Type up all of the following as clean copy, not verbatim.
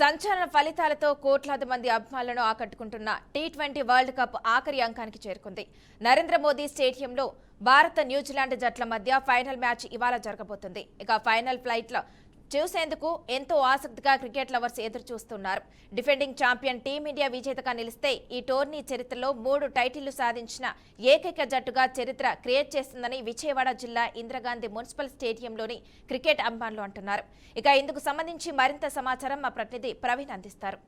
సంచలన ఫలితాలతో కోట్లాది మంది అభిమానులను ఆకట్టుకుంటున్న టీ20 వరల్డ్ కప్ ఆఖరి అంకానికి చేరుకుంది. నరేంద్ర మోదీ స్టేడియంలో భారత్ న్యూజిలాండ్ జట్ల మధ్య ఫైనల్ మ్యాచ్ ఇవాళ జరగబోతుంది. ఇక ఫైనల్ ఫ్లైట్లో చూసేందుకు ఎంతో ఆసక్తిగా క్రికెట్ లవర్స్ ఎదురు చూస్తున్నారు. డిఫెండింగ్ ఛాంపియన్ టీమిండియా విజేతగా నిలిస్తే ఈ టోర్నీ చరిత్రలో 3 టైటిళ్లు సాధించిన ఏకైక జట్టుగా చరిత్ర క్రియేట్ చేస్తుందని విజయవాడ జిల్లా ఇందిరాగాంధీ మున్సిపల్ స్టేడియంలోని క్రికెట్ అభిమానులు అంటున్నారు. ఇక ఇందుకు సంబంధించి మరింత సమాచారం మా ప్రతినిధి ప్రవీణ్ అందిస్తారు.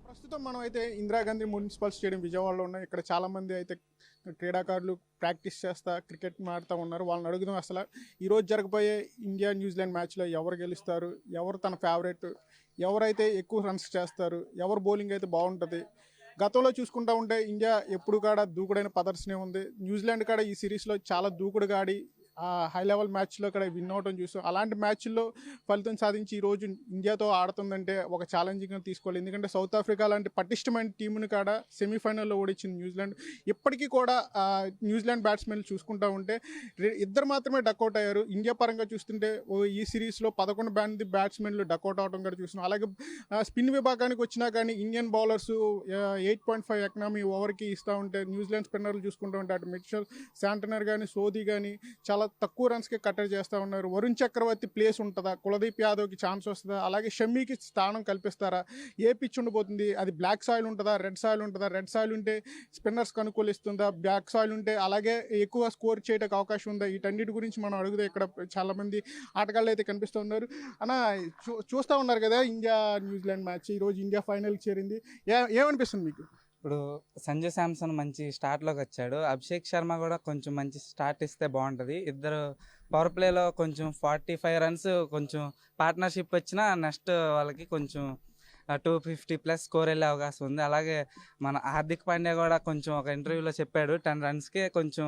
ప్రస్తుతం మనం అయితే ఇందిరాగాంధీ మున్సిపల్ స్టేడియం విజయవాడలో ఉన్నాయి. ఇక్కడ చాలా మంది అయితే క్రీడాకారులు ప్రాక్టీస్ చేస్తా క్రికెట్ ఆడుతూ ఉన్నారు. వాళ్ళని అడుగుదాం అసలు ఈరోజు జరగబోయే ఇండియా న్యూజిలాండ్ మ్యాచ్లో ఎవరు గెలుస్తారు, ఎవరు తన ఫేవరెట్, ఎవరైతే ఎక్కువ రన్స్ చేస్తారు, ఎవరు బౌలింగ్ అయితే బాగుంటుంది. గతంలో చూసుకుంటూ ఉంటే ఇండియా ఎప్పుడు కూడా దూకుడైన ప్రదర్శనే ఉంది. న్యూజిలాండ్ కూడా ఈ సిరీస్లో చాలా దూకుడుగా ఆడి హై లెవెల్ మ్యాచ్లో కూడా విన్ అవడం చూసాం. అలాంటి మ్యాచ్ల్లో ఫలితం సాధించి ఈరోజు ఇండియాతో ఆడుతుందంటే ఒక ఛాలెంజింగ్గా తీసుకోవాలి. ఎందుకంటే సౌత్ ఆఫ్రికా లాంటి పటిష్టమైన టీంని కూడా సెమీఫైనల్లో ఓడించింది న్యూజిలాండ్. ఇప్పటికీ కూడా న్యూజిలాండ్ బ్యాట్స్మెన్లు చూసుకుంటూ ఉంటే ఇద్దరు మాత్రమే డక్అవుట్ అయ్యారు. ఇండియా పరంగా చూస్తుంటే ఈ సిరీస్లో 11 మంది బ్యాట్స్మెన్లు డక్అవుట్ అవడం కూడా చూస్తున్నాం. అలాగే స్పిన్ విభాగానికి వచ్చినా కానీ ఇండియన్ బౌలర్స్ 8.5 ఎకనామీ ఓవర్కి ఇస్తూ ఉంటే న్యూజిలాండ్ స్పిన్నర్లు చూసుకుంటూ ఉంటే అటు మిచెల్ శాంటనర్ కానీ సోదీ కానీ చాలా తక్కువ రన్స్కి కట్టడి చేస్తూ ఉన్నారు. వరుణ్ చక్రవర్తి ప్లేస్ ఉంటుందా, కులదీప్ యాదవ్కి ఛాన్స్ వస్తుందా, అలాగే షమ్మీకి స్థానం కల్పిస్తారా, ఏ పిచ్ ఉండబోతుంది, అది బ్లాక్ సాయిల్ ఉంటుందా, రెడ్ సాయిల్ ఉంటుందా, రెడ్ సాయిల్ ఉంటే స్పిన్నర్స్కి అనుకూలిస్తుందా, బ్లాక్ సాయిల్ ఉంటే అలాగే ఎక్కువ స్కోర్ చేయడానికి అవకాశం ఉందా, వీటన్నిటి గురించి మనం అడుగుదా ఇక్కడ చాలామంది ఆటగాళ్ళు అయితే కనిపిస్తూ ఉన్నారు. అన్న చూస్తూ ఉన్నారు కదా ఇండియా న్యూజిలాండ్ మ్యాచ్, ఈరోజు ఇండియా ఫైనల్కి చేరింది, ఏమనిపిస్తుంది మీకు? ఇప్పుడు సంజు శాంసన్ మంచి స్టార్ట్లోకి వచ్చాడు. అభిషేక్ శర్మ కూడా కొంచెం మంచి స్టార్ట్ ఇస్తే బాగుంటుంది. ఇద్దరు పవర్ ప్లేలో కొంచెం 45 రన్స్ కొంచెం పార్ట్నర్షిప్ వచ్చినా నెక్స్ట్ వాళ్ళకి కొంచెం 250+ స్కోర్ వెళ్ళే అవకాశం ఉంది. అలాగే మన హార్దిక్ పాండ్యా కూడా కొంచెం ఒక ఇంటర్వ్యూలో చెప్పాడు 10 రన్స్కే కొంచెం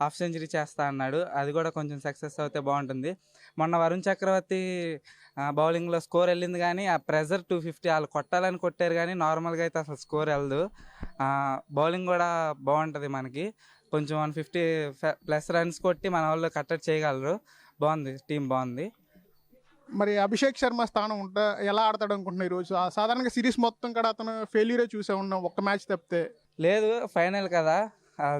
హాఫ్ సెంచరీ చేస్తా అన్నాడు. అది కూడా కొంచెం సక్సెస్ అవుతే బాగుంటుంది. మొన్న వరుణ్ చక్రవర్తి బౌలింగ్లో స్కోర్ వెళ్ళింది కానీ ఆ ప్రెజర్ 250 వాళ్ళు కొట్టాలని కొట్టారు కానీ నార్మల్గా అయితే అసలు స్కోర్ వెళ్ళదు. బౌలింగ్ కూడా బాగుంటుంది మనకి, కొంచెం 150+ రన్స్ కొట్టి మన వాళ్ళు కట్టడి చేయగలరు. బాగుంది, టీం బాగుంది. మరి అభిషేక్ శర్మ స్థానం ఎలా ఆడతాడు అనుకుంటున్నా ఈరోజు? సాధారణంగా సిరీస్ మొత్తం కూడా అతను ఫెయిల్యూరే చూసే ఉన్నాం, ఒక్క మ్యాచ్ తప్పితే. లేదు, ఫైనల్ కదా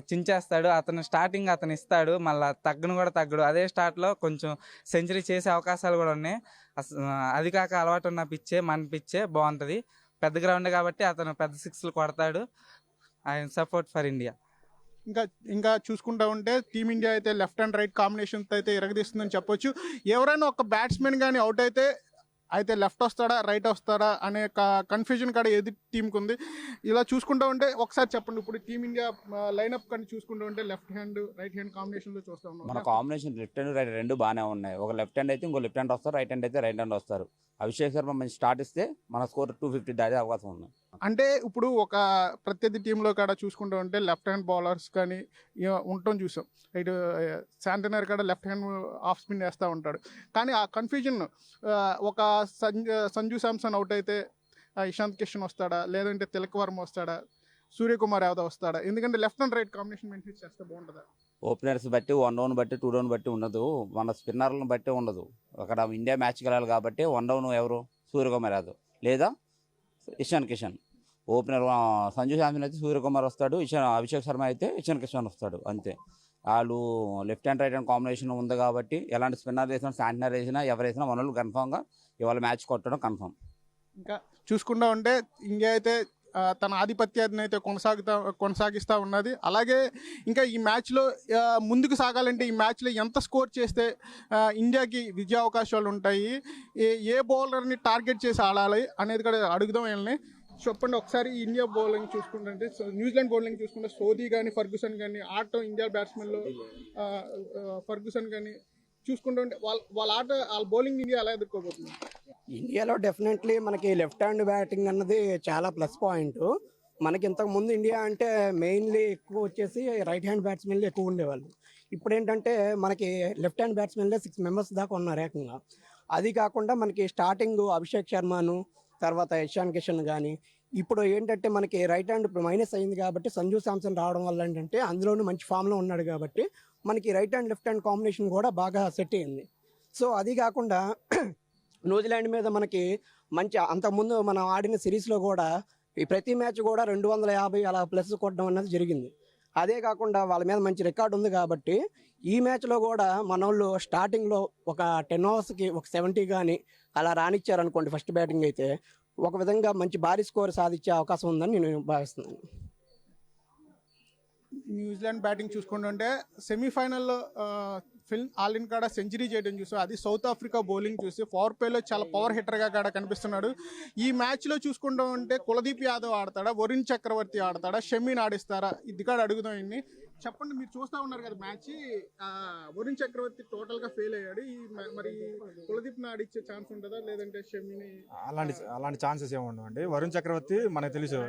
చించేస్తాడు. అతను స్టార్టింగ్ అతను ఇస్తాడు, మళ్ళీ తగ్గను కూడా తగ్గడు. అదే స్టార్ట్లో కొంచెం సెంచరీ చేసే అవకాశాలు కూడా ఉన్నాయి. అది కాక అలవాటు ఉన్న పిచ్చే మన పిచ్చే బాగుంటుంది. పెద్ద గ్రౌండ్ కాబట్టి అతను పెద్ద 6లు కొడతాడు. I support for India. ఇంకా చూసుకుంటా ఉంటే టీమిండియా అయితే లెఫ్ట్ అండ్ రైట్ కాంబినేషన్తో అయితే ఎరగదీస్తుందని చెప్పొచ్చు. ఎవరైనా ఒక బ్యాట్స్మెన్ కానీ అవుట్ అయితే లెఫ్ట్ వస్తాడా రైట్ వస్తాడా అనే కన్ఫ్యూజన్ కూడా ఎదుటి టీంకి ఉంది. ఇలా చూసుకుంటూ ఉంటే ఒకసారి చెప్పండి, ఇప్పుడు టీమిండియా లైనప్ కానీ చూసుకుంటూ ఉంటే లెఫ్ట్ హ్యాండ్ రైట్ హ్యాండ్ కాంబినేషన్లో చూస్తూ ఉన్నాం. మన కాంబినేషన్ లెఫ్ట్ హ్యాండ్ రైట్ రెండు బాగానే ఉన్నాయి. ఒక లెఫ్ట్ హ్యాండ్ అయితే ఇంకో లెఫ్ట్ హ్యాండ్ వస్తారు, రైట్ హ్యాండ్ అయితే రైట్ హ్యాండ్ వస్తారు. అభిషేక్ శర్మ మంచి స్టార్ట్ ఇస్తే మన స్కోర్ 250 దాటే అవకాశం ఉంది. అంటే ఇప్పుడు ఒక ప్రత్యర్థి టీంలో కూడా చూసుకుంటూ ఉంటే లెఫ్ట్ హ్యాండ్ బౌలర్స్ కానీ ఉండటం చూసాం. ఇటు శాంటనర్ కూడా లెఫ్ట్ హ్యాండ్ ఆఫ్ స్పిన్ వేస్తూ ఉంటాడు. కానీ ఆ కన్ఫ్యూజన్ ఒక సంజు శాంసన్ అవుట్ అయితే ఇషాంత్ కిషన్ వస్తాడా, లేదంటే తిలక్ వర్మ వస్తాడా, సూర్యకుమార్ యాదవ్ వస్తాడా? ఎందుకంటే left and right combination maintain చేస్తే బాగుంటుందా? ఓపెనర్స్ బట్టి 1 డౌన్ బట్టి 2 డౌన్ బట్టి ఉండదు, మన స్పిన్నర్లను బట్టి ఉండదు. అక్కడ ఇండియా మ్యాచ్కి వెళ్ళాలి కాబట్టి 1 డౌన్ ఎవరు, సూర్యకుమార్ యాదవ్ లేదా ఇషాన్ కిషన్. ఓపెనర్ సంజు శాంసన్ అయితే సూర్యకుమార్ వస్తాడు, అభిషేక్ శర్మ అయితే ఇషాన్ కిషన్ వస్తాడు, అంతే. వాళ్ళు left hand right hand combination ఉంది కాబట్టి ఎలాంటి స్పిన్నర్ వేసినా శాంటనర్ వేసినా ఎవరు వేసినా మన వాళ్ళు కన్ఫామ్గా ఇవాళ మ్యాచ్ కొట్టడం కన్ఫామ్. ఇంకా చూసుకుంటా ఉంటే ఇండియా అయితే తన ఆధిపత్యాన్ని అయితే కొనసాగిస్తూ ఉన్నది. అలాగే ఇంకా ఈ మ్యాచ్లో ముందుకు సాగాలంటే ఈ మ్యాచ్లో ఎంత స్కోర్ చేస్తే ఇండియాకి విజయ అవకాశాలు ఉంటాయి, ఏ బౌలర్ని టార్గెట్ చేసి ఆడాలి అనేది కూడా అడుగుదాం. వీళ్ళని చెప్పండి ఒకసారి. ఇండియా బౌలింగ్ చూసుకుంటే న్యూజిలాండ్ బౌలింగ్ చూసుకుంటే సోదీ కానీ ఫర్గ్యూసన్ కానీ ఆడటం, ఇండియా బ్యాట్స్మెన్లో ఫర్గ్యూసన్ కానీ చూసుకుంటూ ఉంటే వాళ్ళ వాళ్ళ బౌలింగ్ ఇండియా ఎలా ఎదుర్కోబోతుంది? ఇండియాలో డెఫినెట్లీ మనకి లెఫ్ట్ హ్యాండ్ బ్యాటింగ్ అన్నది చాలా ప్లస్ పాయింట్. మనకి ఇంతకుముందు ఇండియా అంటే మెయిన్లీ ఎక్కువ వచ్చేసి రైట్ హ్యాండ్ బ్యాట్స్మెన్లు ఎక్కువ ఉండేవాళ్ళు. ఇప్పుడు ఏంటంటే మనకి లెఫ్ట్ హ్యాండ్ బ్యాట్స్మెన్లే 6 మెంబర్స్ దాకా ఉన్నారు ఏకంగా. అది కాకుండా మనకి స్టార్టింగ్ అభిషేక్ శర్మను, తర్వాత ఇషాన్ కిషన్ కానీ, ఇప్పుడు ఏంటంటే మనకి రైట్ హ్యాండ్ ఇప్పుడు మైనస్ అయింది కాబట్టి సంజు శాంసన్ రావడం వల్ల ఏంటంటే అందులోనూ మంచి ఫామ్లో ఉన్నాడు కాబట్టి మనకి right hand left hand combination కూడా బాగా సెట్ అయింది. సో అది కాకుండా న్యూజిలాండ్ మీద మనకి మంచి అంతకుముందు మనం ఆడిన సిరీస్లో కూడా ఈ ప్రతి మ్యాచ్ కూడా 250 అలా ప్లస్ కొట్టడం అనేది జరిగింది. అదే కాకుండా వాళ్ళ మీద మంచి రికార్డు ఉంది కాబట్టి ఈ మ్యాచ్లో కూడా మన వాళ్ళు స్టార్టింగ్లో ఒక 10 ఓవర్స్కి ఒక 70 కానీ అలా రానిచ్చారనుకోండి ఫస్ట్ బ్యాటింగ్ అయితే ఒక విధంగా మంచి భారీ స్కోర్ సాధించే అవకాశం ఉందని నేను భావిస్తున్నాను. న్యూజిలాండ్ బ్యాటింగ్ చూసుకుంటుంటే సెమీఫైనల్లో ఆలిన్ కాడ సెంచరీ చేయడం చూసి అది సౌత్ ఆఫ్రికా బౌలింగ్ చూసి పవర్ ప్లేలో చాలా పవర్ హిట్టర్గా కాడ కనిపిస్తున్నాడు. ఈ మ్యాచ్లో చూసుకుంటూ ఉంటే కులదీప్ యాదవ్ ఆడతాడా, వరుణ్ చక్రవర్తి ఆడతాడా, షమీని ఆడిస్తారా, ఇది కాడ అడుగుదాం. ఇన్ని చెప్పండి, మీరు చూస్తూ ఉన్నారు కదా మ్యాచ్. వరుణ్ చక్రవర్తి టోటల్గా ఫెయిల్ అయ్యాడు. మరి కులదీప్ని ఆడిచ్చే ఛాన్స్ ఉంటుందా, లేదంటే షమీని? అలాంటి ఛాన్సెస్ ఏమి ఉండవండి. వరుణ్ చక్రవర్తి మనకు తెలుసు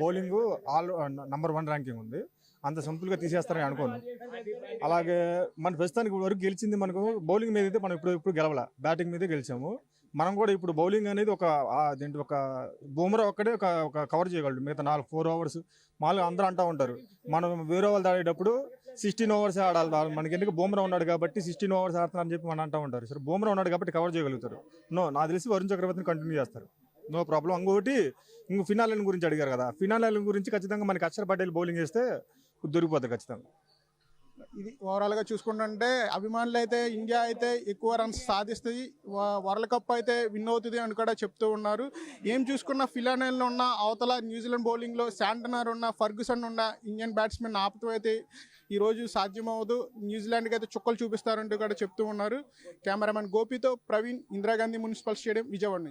బౌలింగ్ నంబర్ 1 ర్యాంకింగ్ ఉంది. అంత సింపుల్గా తీసేస్తారని అనుకోను. అలాగే మన ప్రస్తుతానికి వరకు గెలిచింది మనకు బౌలింగ్ మీద అయితే మనం ఇప్పుడు గెలవాల, బ్యాటింగ్ మీదే గెలిచాము. మనం కూడా ఇప్పుడు బౌలింగ్ అనేది ఒక బుమ్రా ఒక్కడే ఒక కవర్ చేయగలడు. మిగతా 4 ఓవర్స్ మామూలుగా అందరూ అంటూ ఉంటారు మనం వేరే వాళ్ళు ఆడేటప్పుడు 16 ఓవర్స్ ఆడాలి. మనకి ఎందుకు బుమ్రా ఉన్నాడు కాబట్టి 16 ఓవర్స్ ఆడుతున్నారని చెప్పి మనం అంటూ ఉంటారు. సరే బుమ్రా ఉన్నాడు కాబట్టి కవర్ చేయగలుగుతారు. నాకు తెలిసి వరుణ్ చక్రవర్తిని కంటిన్యూ చేస్తారు, నో ప్రాబ్లం. ఇంకొకటి ఫినాలైన్ గురించి అడిగారు కదా, ఫినాలైన్ గురించి ఖచ్చితంగా మనకి అక్షర్ పటేల్ బౌలింగ్ చేస్తే దొరికిపోతుంది ఖచ్చితంగా. ఇది ఓవరాల్గా చూసుకుంటుంటే అభిమానులు అయితే ఇండియా అయితే ఎక్కువ రన్స్ సాధిస్తుంది, వరల్డ్ కప్ అయితే విన్ అవుతుంది అని కూడా చెప్తూ ఉన్నారు. ఏం చూసుకున్న ఫిలానైన్లో ఉన్న అవతల న్యూజిలాండ్ బౌలింగ్లో శాంటనర్ ఉన్న, ఫర్గ్యూసన్ ఉన్న ఇండియన్ బ్యాట్స్మెన్ ఆపుతూ అయితే ఈరోజు సాధ్యమవుదు. న్యూజిలాండ్కి అయితే చుక్కలు చూపిస్తారంటూ కూడా చెప్తూ ఉన్నారు. కెమెరామెన్ గోపితో ప్రవీణ్, ఇందిరాగాంధీ మున్సిపల్ స్టేడియం, విజయవాడ నుంచి.